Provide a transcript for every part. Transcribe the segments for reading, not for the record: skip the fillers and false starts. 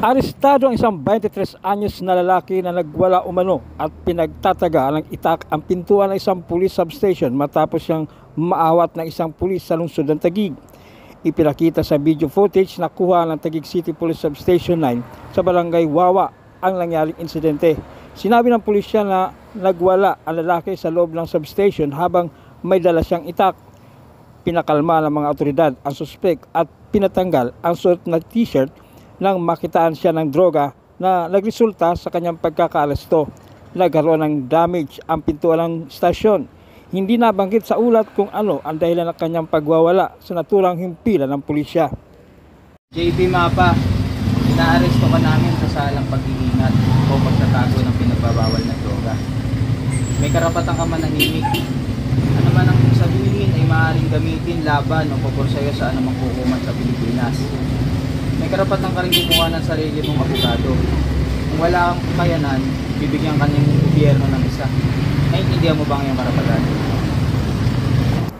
Arestado ang isang 23 anyos na lalaki na nagwala umano at pinagtataga ng itak ang pintuan ng isang police substation matapos siyang maawat ng isang pulis sa lungsod ng Taguig. Ipinakita sa video footage na kuha ng Taguig City Police Substation 9 sa barangay Wawa ang nangyaring insidente. Sinabi ng pulisya na nagwala ang lalaki sa loob ng substation habang may dala siyang itak. Pinakalma ng mga otoridad ang suspek at pinatanggal ang suot na t-shirt nang makitaan siya ng droga na nagresulta sa kanyang pagkakaaresto. Nagkaroon ng damage ang pintuan ng stasyon. Hindi nabanggit sa ulat kung ano ang dahilan ng kanyang pagwawala sa naturang himpilan ng pulisya. JP Mapa, inaaresto ka namin sa salang pag-iingat o pagtatago ng pinagbabawal na droga. May karapatan ka manahimik. Ano man ang sabihin ay maaaring gamitin laban o paborsayo sa anumang hukuman sa Pilipinas. May karapatan ka rin gumawa ng sarili mong abogado. Kung wala kang kakayanan, bibigyan ka ng gobyerno ng isa. Naiintindihan mo ba ang iyong karapatan?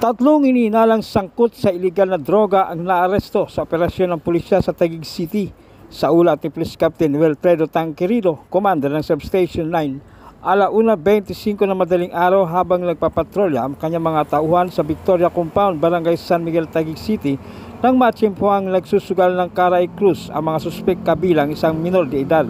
Tatlong ininalang sangkot sa iligal na droga ang naaresto sa operasyon ng pulisya sa Taguig City. Sa ulat ni Police Captain Wilfredo Tanquerido, commander ng Substation 9, 1:25 na madaling araw habang nagpapatrolya ang kanyang mga tauhan sa Victoria Compound, Barangay San Miguel, Taguig City, nang matsimpuhang nagsusugal ng Caray Cruz ang mga suspek kabilang isang minor de edad.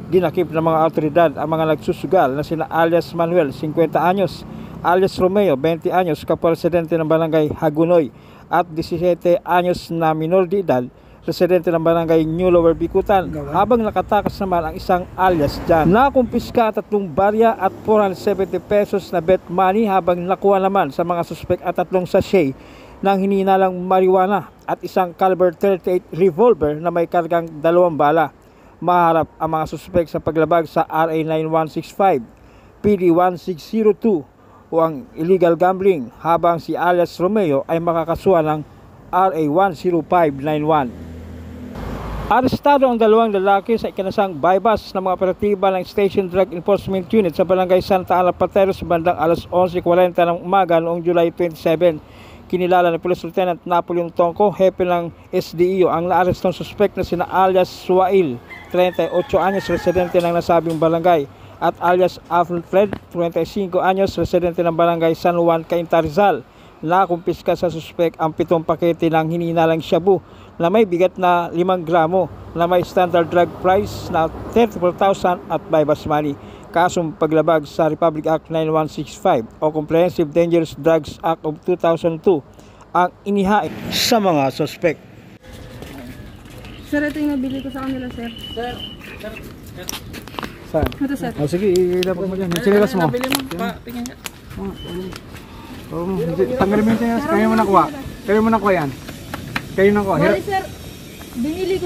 Dinakip ng mga autoridad ang mga nagsusugal na sina alias Manuel, 50 anyos, alias Romeo, 20 anyos, kapwa-residente ng Barangay Hagunoy, at 17 anyos na minor de edad, residente ng Barangay New Lower Bicutan, habang nakatakas naman ang isang alias Jan. Nakumpiska 3 barya at 470 pesos na bet money, habang nakuha naman sa mga suspek at 3 sachet ng hininalang marijuana at isang caliber 38 revolver na may kargang 2 bala. Maharap ang mga suspek sa paglabag sa RA 9165, PD 1602 o ang illegal gambling, habang si alias Romeo ay makakasuhan ng RA 10591. Arestado ang 2 lalaki sa ikinasang bypass ng mga operatiba ng Station Drug Enforcement Unit sa Barangay Santa Ana, Pateros sa bandang 11:40 ng umaga noong July 27. Kinilala ni Police Lieutenant Napoleon Tongco, hepe ng SDEO, ang naarestong suspect na sina alias Suail, 38 anyos, residente ng nasabing barangay, at alias Alfred, 25 anyos, residente ng Barangay San Juan, Cainta, Rizal. Nakumpiska sa suspect ang 7 pakete ng hininalang shabu na may bigat na 5 gramo na may standard drug price na 34,000 at bypass money. Kasong paglabag sa Republic Act 9165 o Comprehensive Dangerous Drugs Act of 2002 ang inihain sa mga suspek. Sir, ito yung nabili ko sa kanila, sir. Sir. Saan? Ito, sir. O sige, ilapag mo dyan. Sinilas mo. Nabili mo, tingnan niya. Tanggalin mo yung kaya mo nakuha. Kaya mo nakuha yan. Kaya nakuha. Bali, sir, binili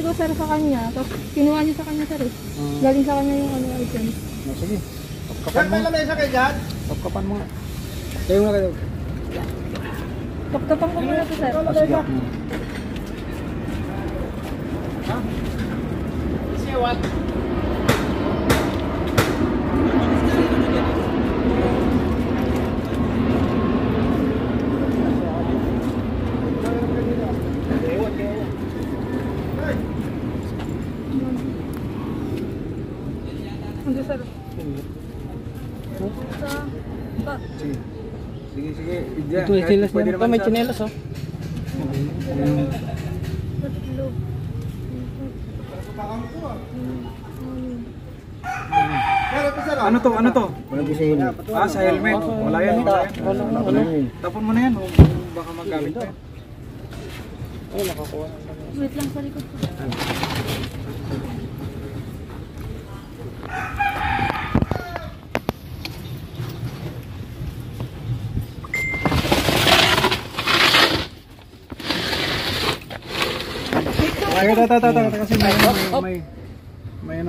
ko, sir, sa kanya. Tapos kinuha niyo sa kanya, sir, eh. Galing sa kanya yung ano, item. Sige. Sir, may lamesa kayo dyan? Kapkapan mo nga. Kaya mo na kayo. Kapkapan ko muna to, sir. Sige. Say what? Hindi, sir. Sige. Ito may chinelas niya. Ito may chinelas, oh. Ano to? Sa helmet. Wala yan. Tapon mo na yan. Baka magamit pa. Wait lang sa likod ko. Ay, kasi may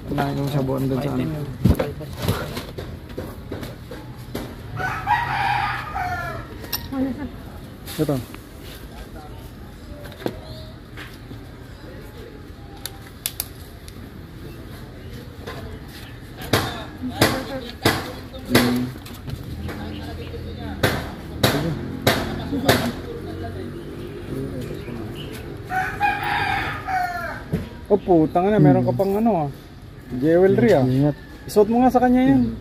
nagawang sabuan doon sa ano. Ito. Oh, putang na, meron ka pang ano ah. Jewelry ah. Ingat. Isuot mo nga sa kanya yan.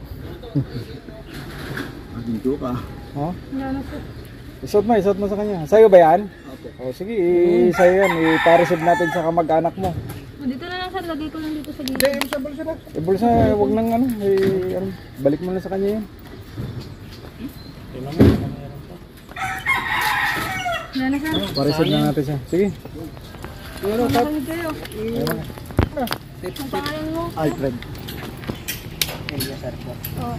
Dito ka. Oh? Wala na po. Isuot mo sa kanya. Sa'yo ba yan? O sige, sa'yo yan. Ipareceive natin sa kamag-anak mo. O, dito na lang sir, lagay ko lang dito sa gilid. Bulsa, wag nang ano, balik mo na sa kanya yan. Wala na sir. Pareceive na natin siya. Sige. Makamit kayo. Ang pangalan mo? Alfred. Oh,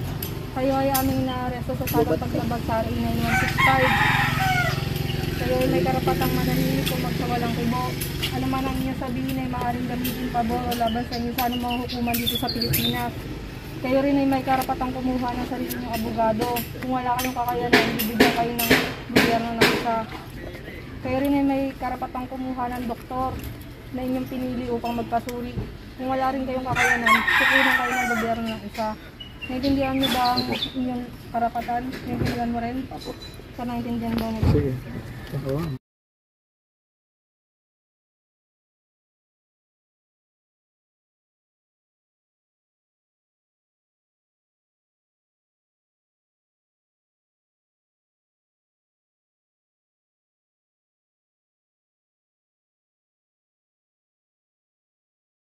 kayo ay aming naaresto sa salang paglabag sa RA 9165. Kayo ay may karapatang manahimik kung magsawalang kubo. Ano man ang inyong sabihin ay maaaring gamitin pabor o laban sa inyo sa anumang hukuman dito sa Pilipinas. Kayo rin ay may karapatang kumuha ng sarili niyong abogado. Kung wala kayong kakayanan, bibigyan kayo ng gobyerno ng isa. Kayo rin ay may karapatang kumuha ng doktor na inyong pinili upang magpasuri. Kung wala rin kayong kakayanan, sukunan kayo ng gobyerno ng isa. Naintindihan niyo ba ang inyong karapatan? Naintindihan mo rin? Sa naintindihan mo mo? Sige.